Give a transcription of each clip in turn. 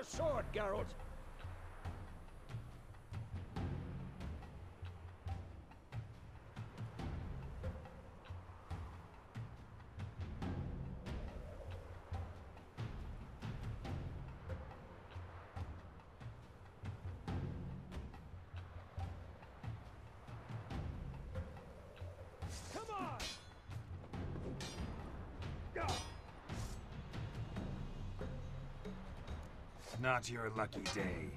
your sword, Geralt. Come on! Not your lucky day.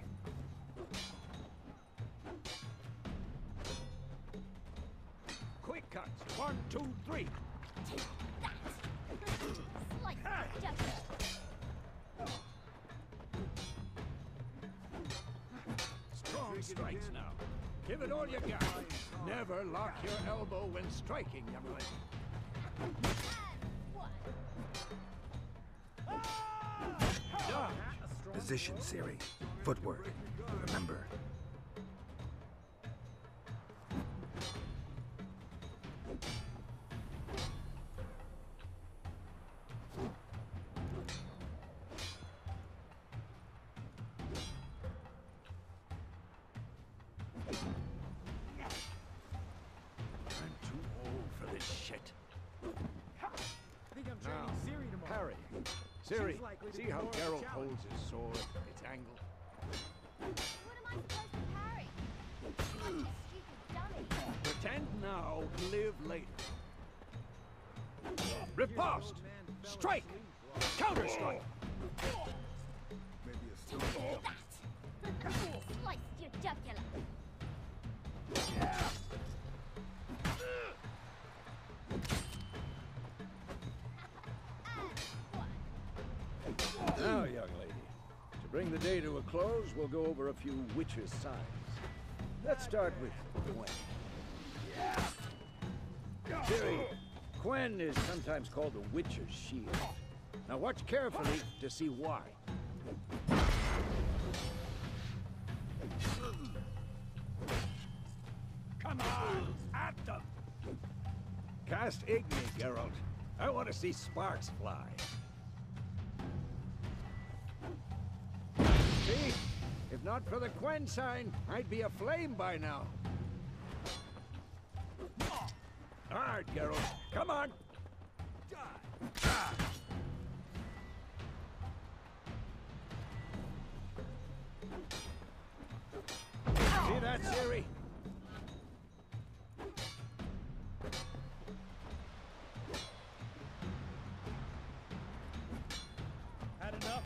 Quick cuts. 1, 2, 3. Take that! Slice the jugular. Strong strikes now. Give it all you got. Never lock your elbow when striking, young lady. And one. Dodge. Position, Ciri. Footwork. Remember. I'm too old for this shit. I think I'm training Ciri tomorrow. Harry. Ciri, She's likely to see be how more of a Geralt challenge. holds his sword, its angle. What am I supposed to parry? Like a stupid dummy. Pretend now, live later. Here's the Riposte! old man who fell Strike! asleep. Counter-strike! Take that! Slice your jugular. And one. Now, young lady, to bring the day to a close, we'll go over a few witches' signs. Let's start with Quen. Ciri, Quen is sometimes called the witch's shield. Now watch carefully to see why. Come on, at them! Cast Igni, Geralt. I want to see sparks fly. See? If not for the Quen sign, I'd be aflame by now. Hard, Geralt. Come on. See that, Ciri? Had enough?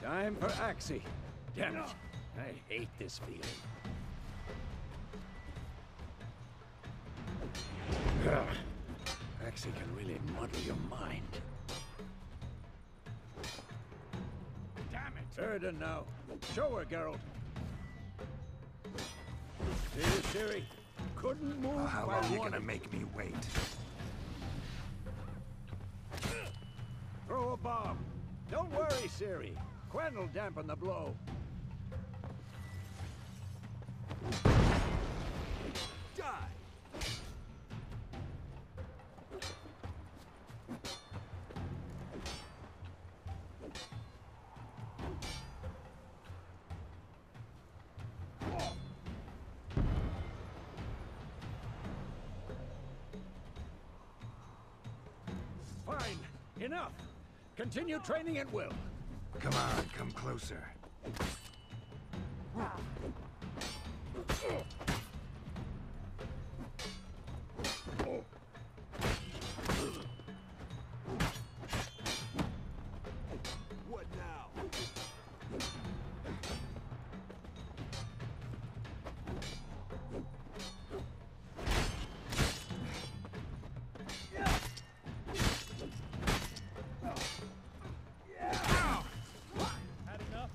Time for Axii. Damn it. I hate this feeling. Axii can really muddle your mind. Damn it. Erden now. Show her, Geralt. See, Ciri? Couldn't move How by long are you one. gonna make me wait? Throw a bomb. Don't worry, Ciri. Quen will dampen the blow. Die! Fine. Enough. Continue training at will. Come on, come closer. What now? Had enough?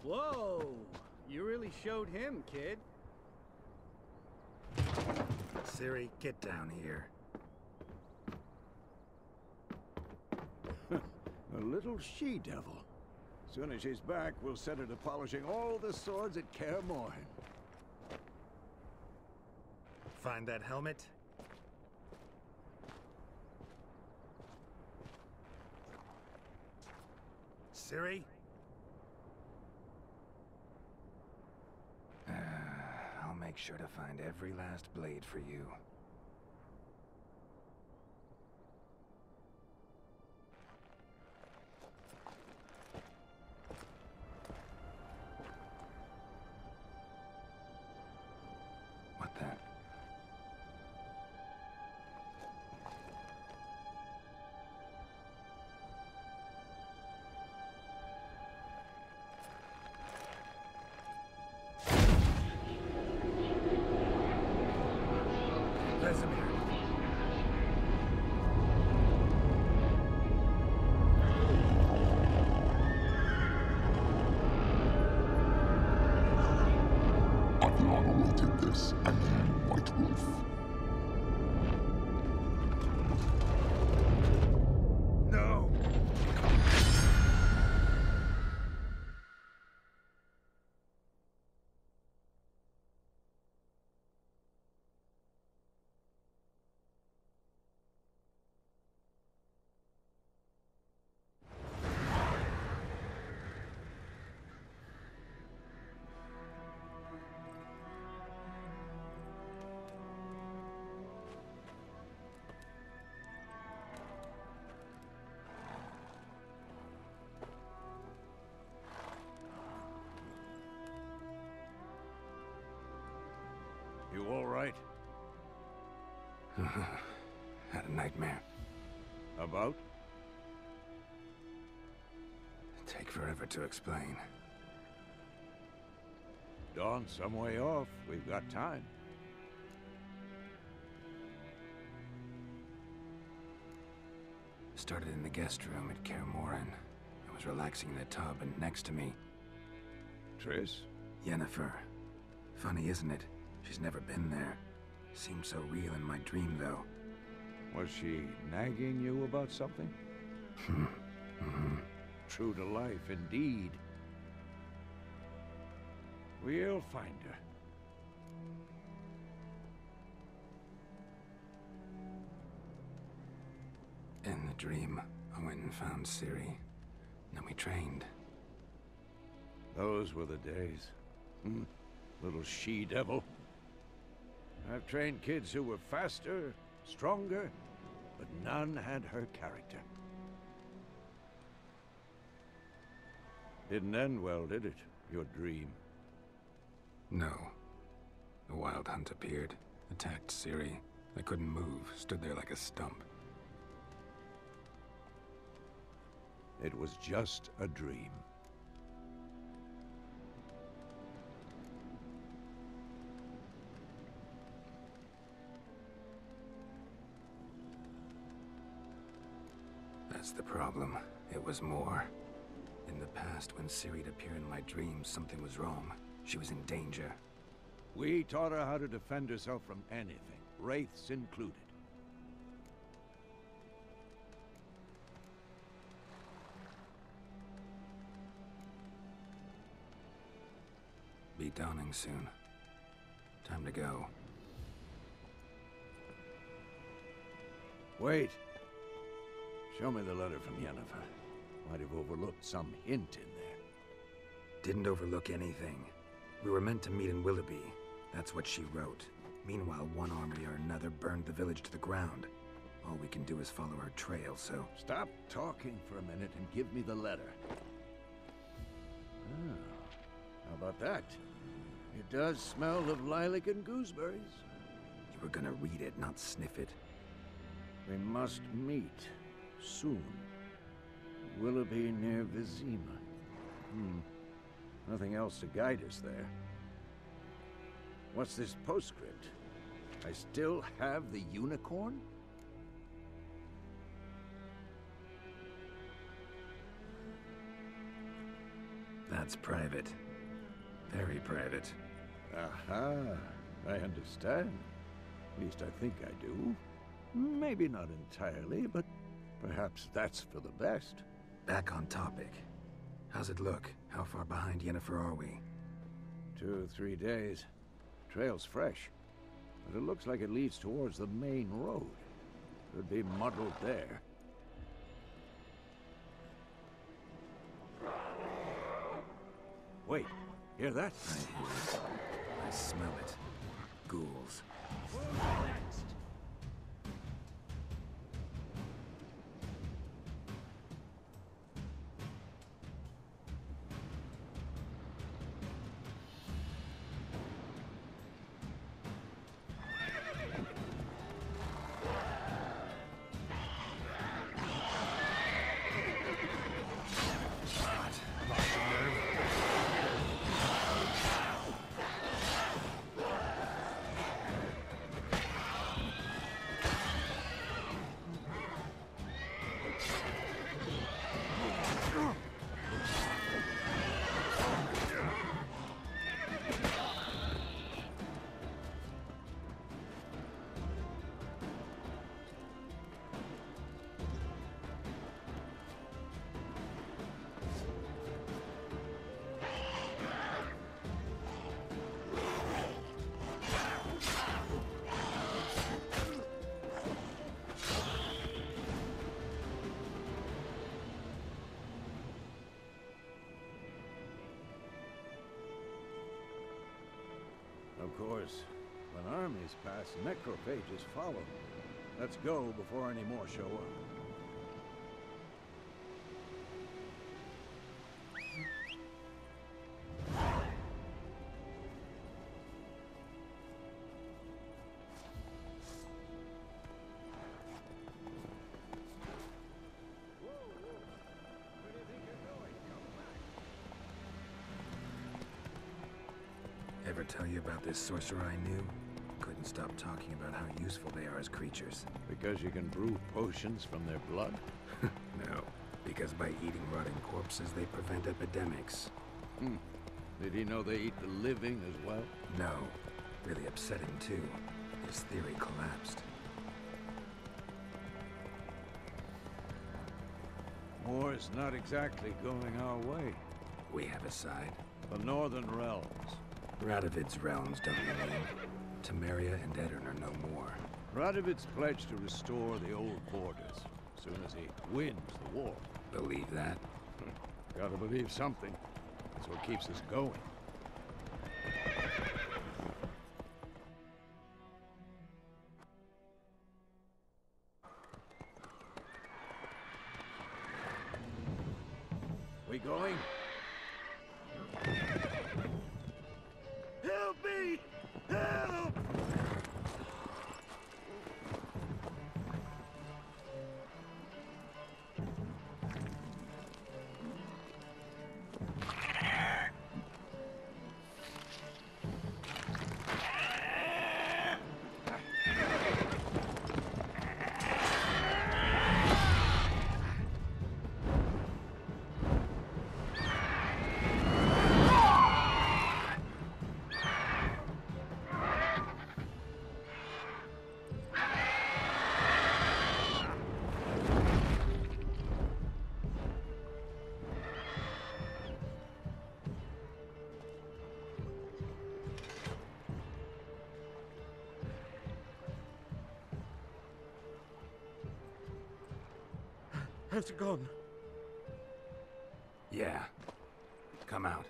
Whoa! You really showed him, kid. Ciri, get down here. A little she-devil. Soon as she's back, we'll set her to polishing all the swords at Kaer Morhen. Find that helmet? Ciri? I'll make sure to find every last blade for you. What the? Vesemir. Avion awaited this, and you, White Wolf. No! You all right? Had a nightmare. About? Take forever to explain. Dawn's some way off. We've got time. Started in the guest room at Kaer Morhen. I was relaxing in the tub, and next to me, Triss? Yennefer. Funny, isn't it? She's never been there. Seemed so real in my dream, though. Was she nagging you about something? True to life, indeed. We'll find her. In the dream, I went and found Ciri. Then we trained. Those were the days. Little she-devil. I've trained kids who were faster, stronger, but none had her character. Didn't end well, did it? Your dream. No. The Wild Hunt appeared, attacked Ciri. I couldn't move, stood there like a stump. It was just a dream. That's the problem. It was more. In the past, when Ciri'd appear in my dreams, something was wrong. She was in danger. We taught her how to defend herself from anything, wraiths included. Be dawning soon. Time to go. Wait. Show me the letter from Yennefer. Might have overlooked some hint in there. Didn't overlook anything. We were meant to meet in Willoughby. That's what she wrote. Meanwhile, one army or another burned the village to the ground. All we can do is follow her trail, so... Stop talking for a minute and give me the letter. Ah, how about that? It does smell of lilac and gooseberries. You were gonna read it, not sniff it. We must meet soon. Willoughby near Vizima. Nothing else to guide us there. What's this postscript? I still have the unicorn? That's private. Very private. Aha, I understand. At least I think I do. Maybe not entirely, but perhaps that's for the best. Back on topic. How's it look? How far behind Yennefer are we? 2 or 3 days. Trail's fresh, but it looks like it leads towards the main road. Could be muddled there. Wait, hear that? I hear it. I smell it. Ghouls. Of course, when armies pass, necrophages follow. Let's go before any more show up. Ever tell you about this sorcerer I knew? Couldn't stop talking about how useful they are as creatures. Because you can brew potions from their blood? No, because by eating rotting corpses, they prevent epidemics. Did he know they eat the living as well? No, really upsetting too. His theory collapsed. War's not exactly going our way. We have a side. The Northern Realms. Radovid's realms don't remain. Temeria and Edirn are no more. Radovid's pledged to restore the old borders as soon as he wins the war. Believe that? Gotta believe something. That's what keeps us going. We going? Help me! Help! Has it gone? Yeah. Come out.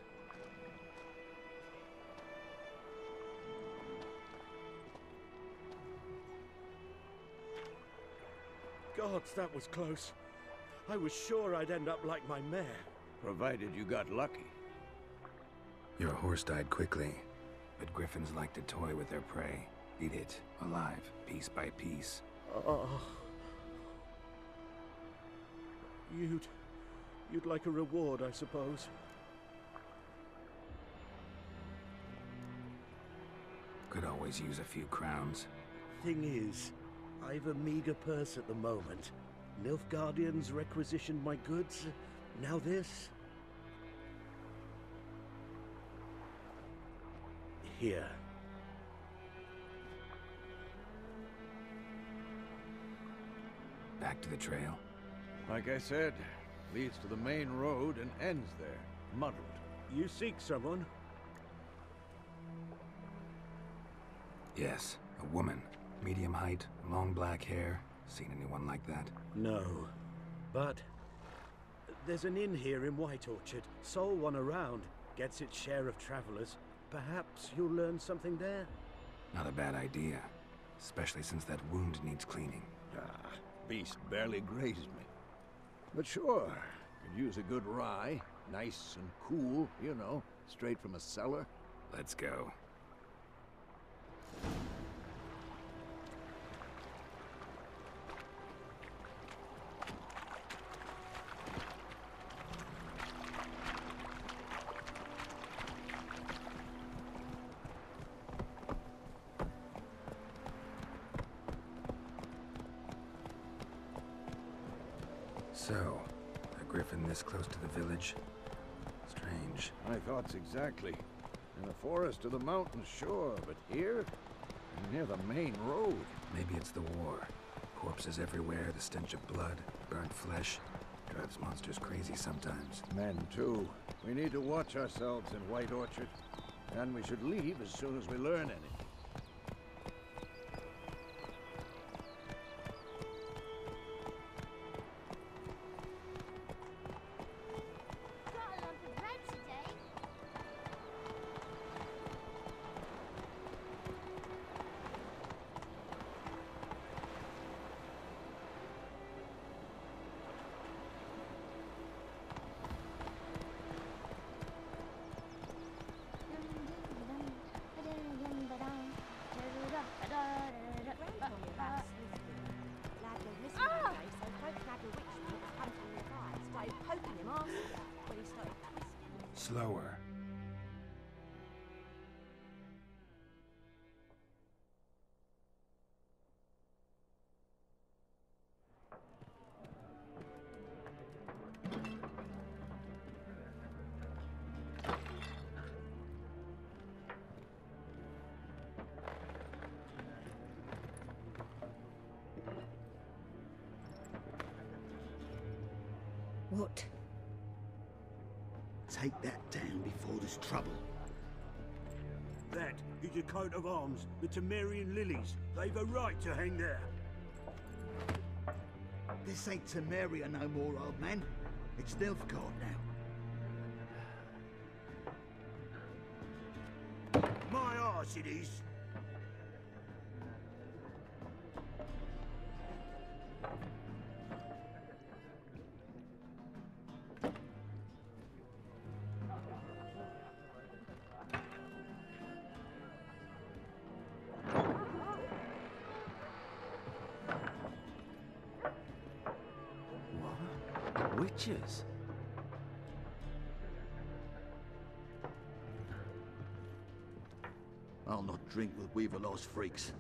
Gods, that was close. I was sure I'd end up like my mare. Provided you got lucky. Your horse died quickly, but griffins like to toy with their prey. Eat it, alive, piece by piece. Oh. You'd like a reward, I suppose. Could always use a few crowns. Thing is, I've a meager purse at the moment. Nilfgaardians requisitioned my goods. Now this. Here. back to the trail? Like I said, leads to the main road and ends there, muddled. You seek someone? Yes, a woman. Medium height, long black hair. Seen anyone like that? No. But there's an inn here in White Orchard. Sole one around. Gets its share of travelers. Perhaps you'll learn something there? Not a bad idea. Especially since that wound needs cleaning. Ah, beast barely grazed me. But sure, could use a good rye. Nice and cool, you know, straight from a cellar. Let's go. So, a griffin this close to the village? Strange. My thoughts exactly. In the forest or the mountains, sure, but here? Near the main road. Maybe it's the war. Corpses everywhere, the stench of blood, burnt flesh. Drives monsters crazy sometimes. Men, too. We need to watch ourselves in White Orchard. And we should leave as soon as we learn anything. Got a lump of bread today. Slower. What? Take that down before there's trouble. That is a coat of arms, the Temerian lilies. They've a right to hang there. This ain't Temeria no more, old man. It's Nilfgaard now. My arse it is. Witches? I'll not drink with Weaverlost freaks.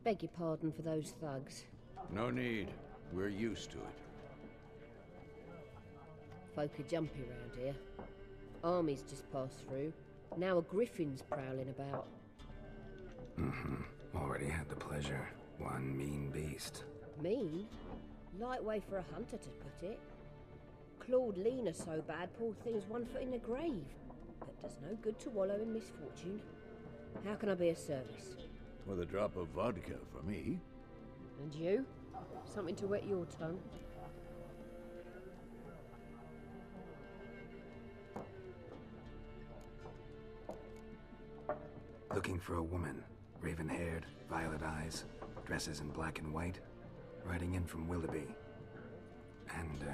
Beg your pardon for those thugs. No need. We're used to it. Folk are jumpy round here. Armies just passed through. Now a griffin's prowling about. Already had the pleasure. One mean beast. Mean? Light way for a hunter to put it. Clawed Lena so bad, poor thing's 1 foot in the grave. But does no good to wallow in misfortune. How can I be of service? With a drop of vodka for me. And you? Something to wet your tongue? Looking for a woman. Raven-haired, violet eyes, dresses in black and white. Riding in from Willoughby. And,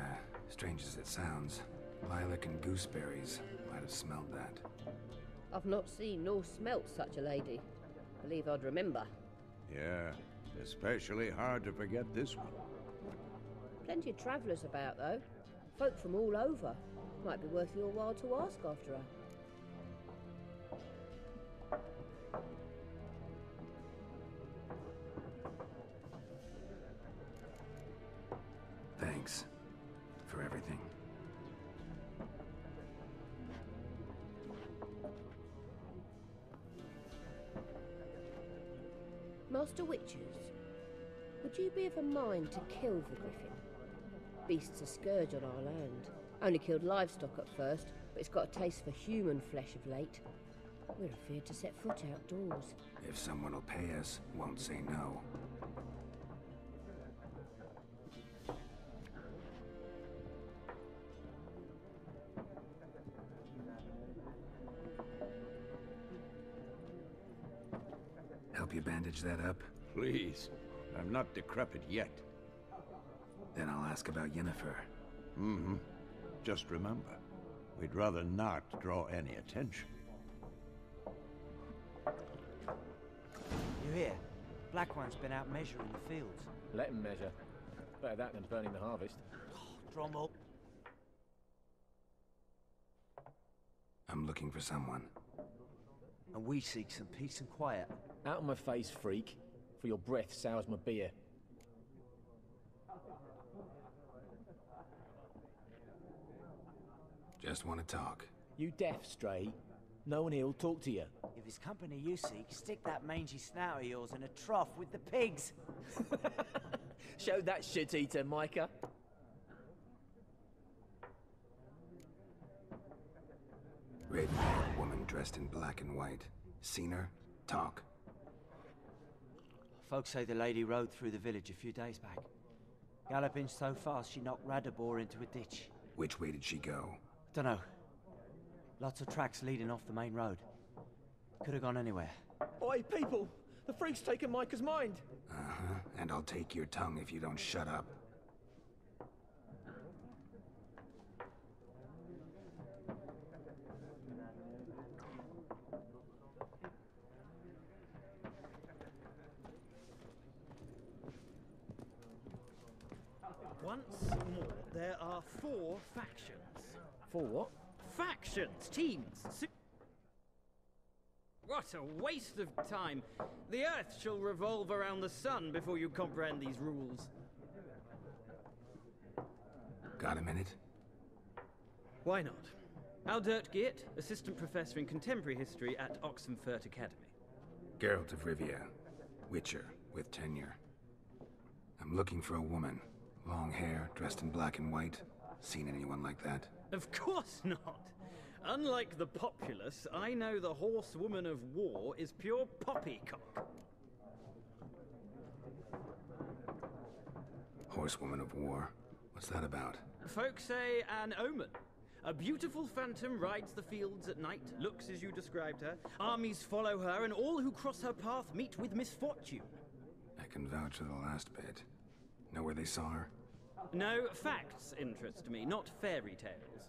strange as it sounds, lilac and gooseberries might have smelled that. I've not seen nor smelt such a lady. Believe I'd remember. Yeah, especially hard to forget this one. Plenty of travellers about, though. Folk from all over. Might be worth your while to ask after her. Thanks for everything. Master Witchers, would you be of a mind to kill the griffin? Beast's a scourge on our land. Only killed livestock at first, but it's got a taste for human flesh of late. We're afeard to set foot outdoors. If someone will pay us, won't say no. Help you bandage that up? Please. I'm not decrepit yet. Then I'll ask about Yennefer. Mm-hmm. Just remember, we'd rather not draw any attention. You hear? Black One's been out measuring the fields. Let him measure. Better that than burning the harvest. Drum up. I'm looking for someone. And we seek some peace and quiet. Out of my face, freak. For your breath sours my beer. Just want to talk. You deaf, Stray? No one here will talk to you. If it's company you seek, stick that mangy snout of yours in a trough with the pigs. Show that shit-eater, Micah. Raven-haired woman dressed in black and white. Seen her? Talk. Folks say the lady rode through the village a few days back. Galloping so fast she knocked Radabor into a ditch. Which way did she go? Dunno. Lots of tracks leading off the main road. Could have gone anywhere. Oi, people! The freak's taken Micah's mind! Uh-huh. And I'll take your tongue if you don't shut up. Once more, there are 4 factions. For what? Factions! Teams! What a waste of time! The Earth shall revolve around the sun before you comprehend these rules. Got a minute? Why not? Aldert Geert, Assistant Professor in Contemporary History at Oxenfurt Academy. Geralt of Rivia. Witcher, with tenure. I'm looking for a woman. Long hair, dressed in black and white. Seen anyone like that? Of course not! Unlike the populace, I know the horsewoman of war is pure poppycock. Horsewoman of war? What's that about? Folks say an omen. A beautiful phantom rides the fields at night, looks as you described her. Armies follow her, and all who cross her path meet with misfortune. I can vouch for the last bit. Know where they saw her? No, facts interest me, not fairy tales.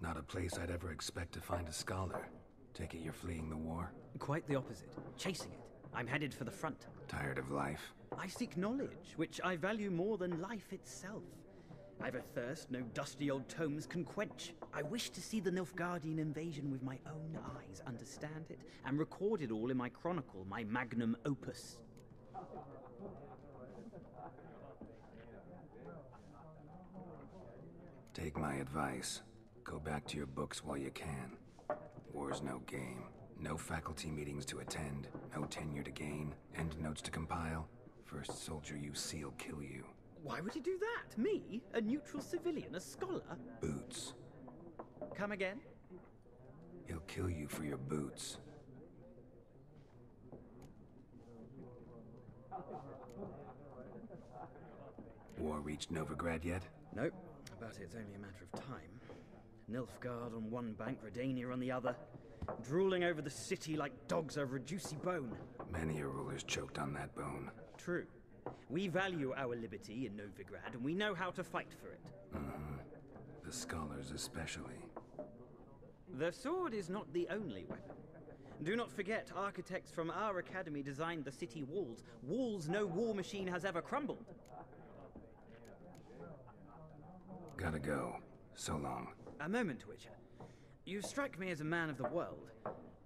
Not a place I'd ever expect to find a scholar. Take it you're fleeing the war? Quite the opposite. Chasing it. I'm headed for the front. Tired of life? I seek knowledge, which I value more than life itself. I've a thirst no dusty old tomes can quench. I wish to see the Nilfgaardian invasion with my own eyes, understand it, and record it all in my chronicle, my magnum opus. Take my advice. Go back to your books while you can. War's no game. No faculty meetings to attend, no tenure to gain, end notes to compile. First soldier you see'll kill you. Why would he do that? Me? A neutral civilian? A scholar? Boots. Come again? He'll kill you for your boots. War reached Novigrad yet? Nope, but it's only a matter of time. Nilfgaard on one bank, Redania on the other. Drooling over the city like dogs over a juicy bone. Many a ruler's choked on that bone. True. We value our liberty in Novigrad, and we know how to fight for it. The scholars especially. The sword is not the only weapon. Do not forget, architects from our academy designed the city walls. Walls no war machine has ever crumbled. Gotta go. So long. A moment, Witcher. You strike me as a man of the world.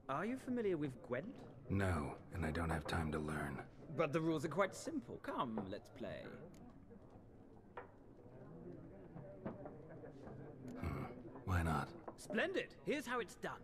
Are you familiar with Gwent? No, and I don't have time to learn. But the rules are quite simple. Come, let's play. Why not? Splendid. Here's how it's done.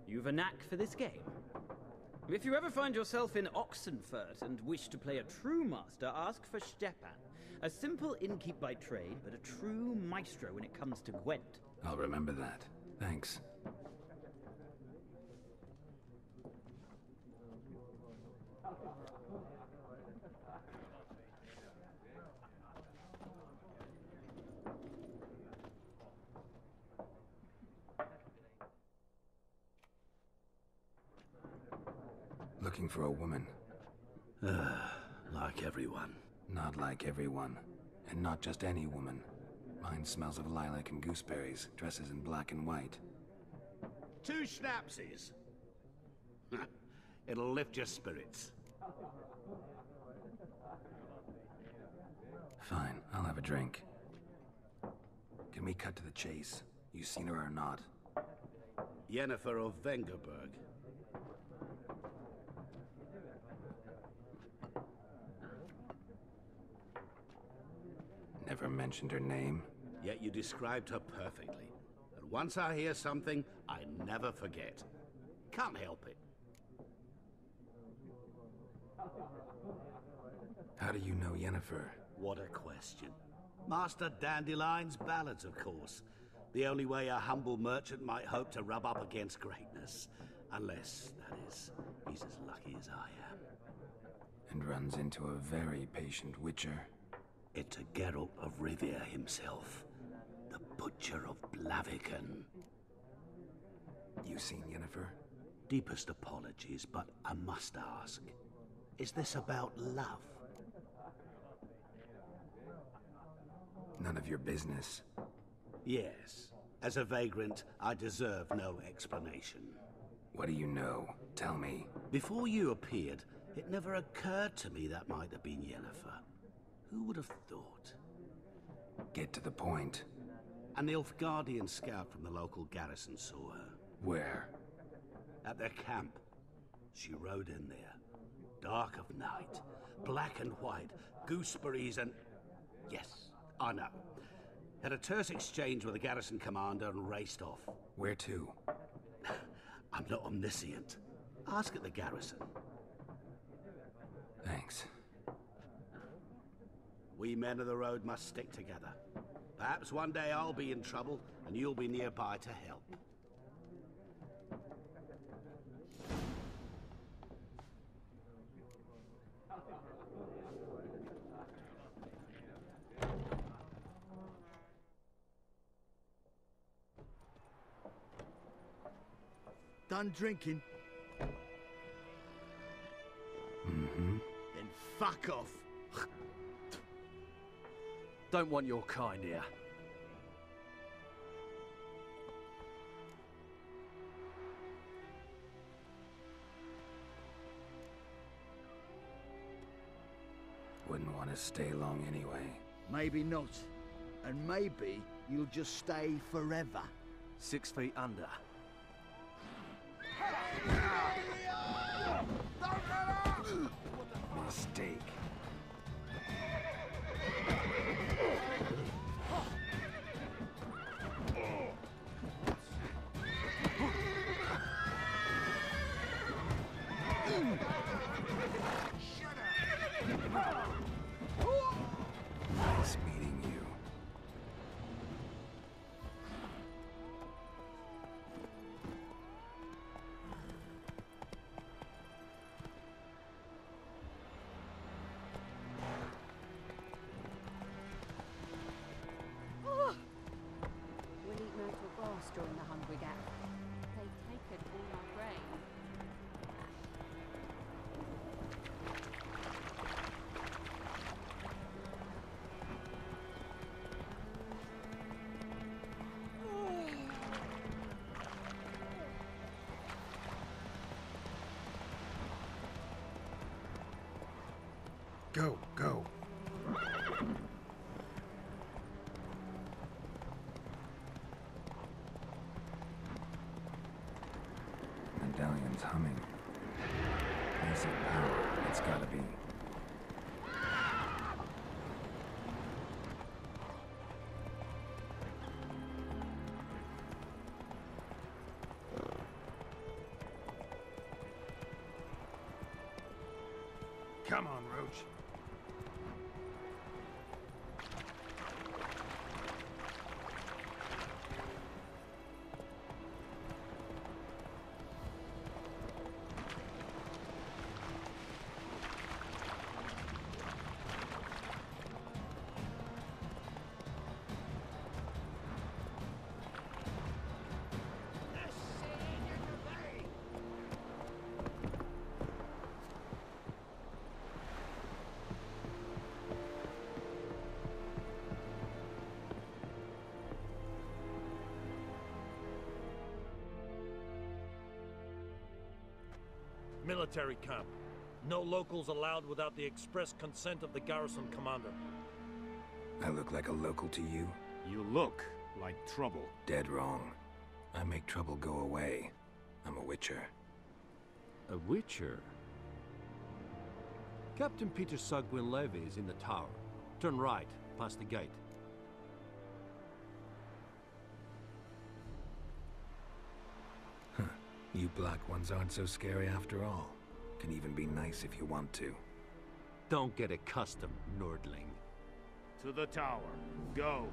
You've a knack for this game. If you ever find yourself in Oxenfurt and wish to play a true master, ask for Stepan. A simple innkeep by trade, but a true maestro when it comes to Gwent. I'll remember that. Thanks. Looking for a woman. Like everyone. Not like everyone. And not just any woman. Mine smells of lilac and gooseberries, dresses in black and white. 2 schnapsies. It'll lift your spirits. Fine, I'll have a drink. Can we cut to the chase? You seen her or not? Yennefer of Vengerberg. Never mentioned her name. Yet you described her perfectly. And once I hear something, I never forget. Can't help it. How do you know Yennefer? What a question. Master Dandelion's ballads, of course. The only way a humble merchant might hope to rub up against greatness. Unless, that is, he's as lucky as I am. And runs into a very patient witcher. Into Geralt of Rivia himself. The Butcher of Blaviken. You seen Yennefer? Deepest apologies, but I must ask. Is this about love? None of your business. Yes. As a vagrant, I deserve no explanation. What do you know? Tell me. Before you appeared, it never occurred to me that might have been Yennefer. Who would have thought? Get to the point. An Nilfgaardian scout from the local garrison saw her. Where? At their camp. She rode in there. Dark of night. Black and white. Gooseberries and... Yes, I know. Had a terse exchange with the garrison commander and raced off. Where to? I'm not omniscient. Ask at the garrison. Thanks. We men of the road must stick together. Perhaps one day I'll be in trouble, and you'll be nearby to help. Done drinking? Mm-hmm. Then fuck off. Don't want your kind here. Wouldn't want to stay long anyway. Maybe not. And maybe you'll just stay forever. 6 feet under. Mistake. Nice meeting you. We'll eat myrtle grass during the Hungry Gap. They've taken all our grain. Go, go. Medallion's humming. Basic power. It's gotta be. Military camp. No locals allowed without the express consent of the garrison commander. I look like a local to you? You look like trouble. Dead wrong. I make trouble go away. I'm a witcher. A witcher? Captain Peter Sugwin Levy is in the tower. Turn right, past the gate. Huh. You black ones aren't so scary after all. Can even be nice if you want to. Don't get accustomed, Nordling. To the tower. Go.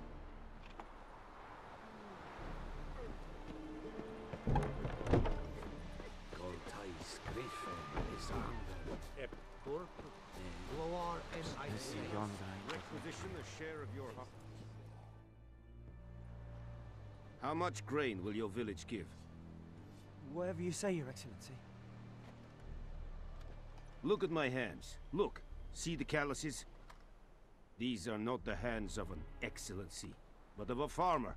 Requisition a share of your... How much grain will your village give? Whatever you say, Your Excellency. Look at my hands. Look. See the calluses? These are not the hands of an excellency, but of a farmer.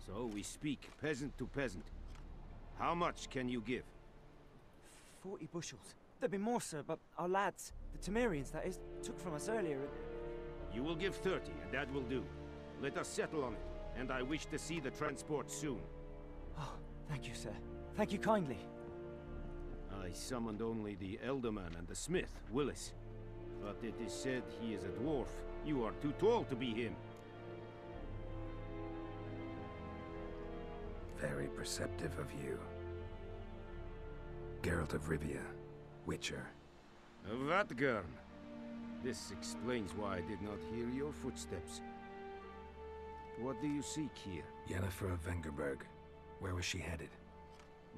So we speak peasant to peasant. How much can you give? 40 bushels. There'd be more, sir, but our lads, the Temerians, that is, took from us earlier. You will give 30, and that will do. Let us settle on it, and I wish to see the transport soon. Oh, thank you, sir. Thank you kindly. I summoned only the Elderman and the smith, Willis. But it is said he is a dwarf. You are too tall to be him. Very perceptive of you. Geralt of Rivia, Witcher. Vatgern. This explains why I did not hear your footsteps. What do you seek here? Yennefer of Vengerberg. Where was she headed?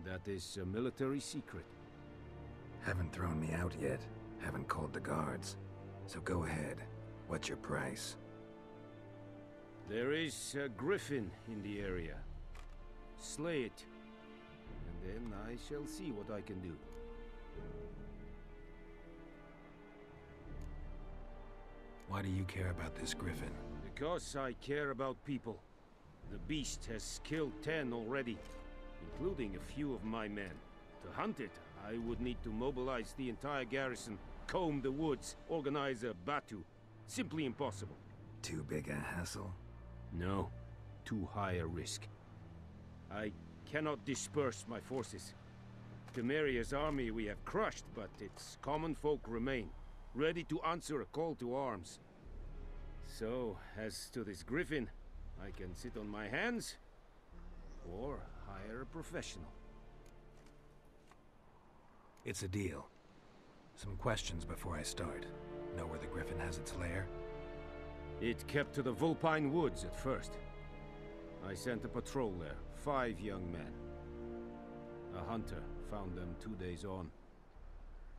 That is a military secret. Haven't thrown me out yet. Haven't called the guards. So go ahead. What's your price? There is a griffin in the area. Slay it. And then I shall see what I can do. Why do you care about this griffin? Because I care about people. The beast has killed 10 already, including a few of my men. To hunt it, I would need to mobilize the entire garrison, comb the woods, organize a batu. Simply impossible. Too big a hassle? No. Too high a risk. I cannot disperse my forces. Temeria's army we have crushed, but its common folk remain, ready to answer a call to arms. So, as to this griffin, I can sit on my hands, or hire a professional. It's a deal. Some questions before I start. Know where the griffin has its lair? It kept to the Vulpine Woods at first. I sent a patrol there, 5 young men. A hunter found them 2 days on.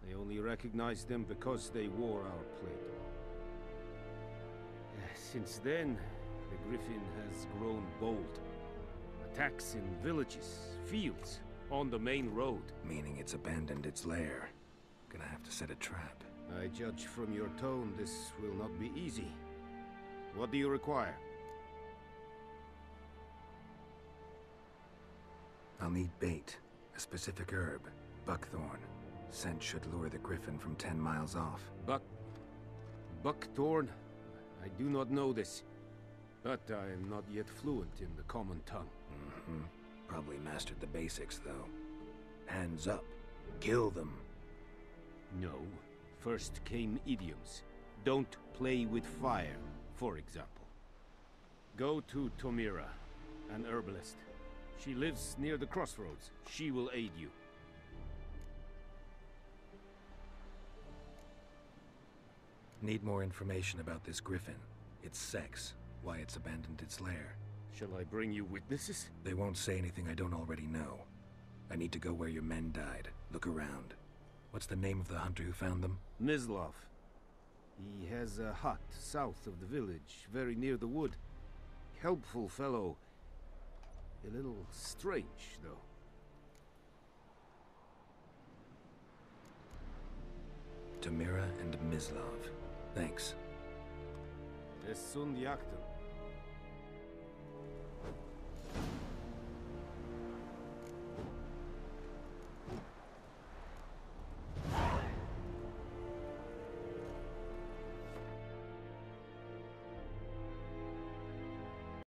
They only recognized them because they wore our plate. Since then, the griffin has grown bold. Attacks in villages, fields, on the main road. Meaning it's abandoned its lair. Gonna have to set a trap. I judge from your tone this will not be easy. What do you require? I'll need bait. A specific herb. Buckthorn. Scent should lure the griffin from 10 miles off. Buckthorn? I do not know this. But I am not yet fluent in the common tongue. Mm-hmm. Probably mastered the basics, though. Hands up. Kill them. No. First came idioms. Don't play with fire, for example. Go to Tomira, an herbalist. She lives near the crossroads. She will aid you. Need more information about this griffin. Its sex. Why it's abandoned its lair. Shall I bring you witnesses? They won't say anything I don't already know. I need to go where your men died. Look around. What's the name of the hunter who found them? Mislav. He has a hut south of the village, very near the wood. Helpful fellow. A little strange, though. Tomira and Mislav. Thanks. Es sund jakten.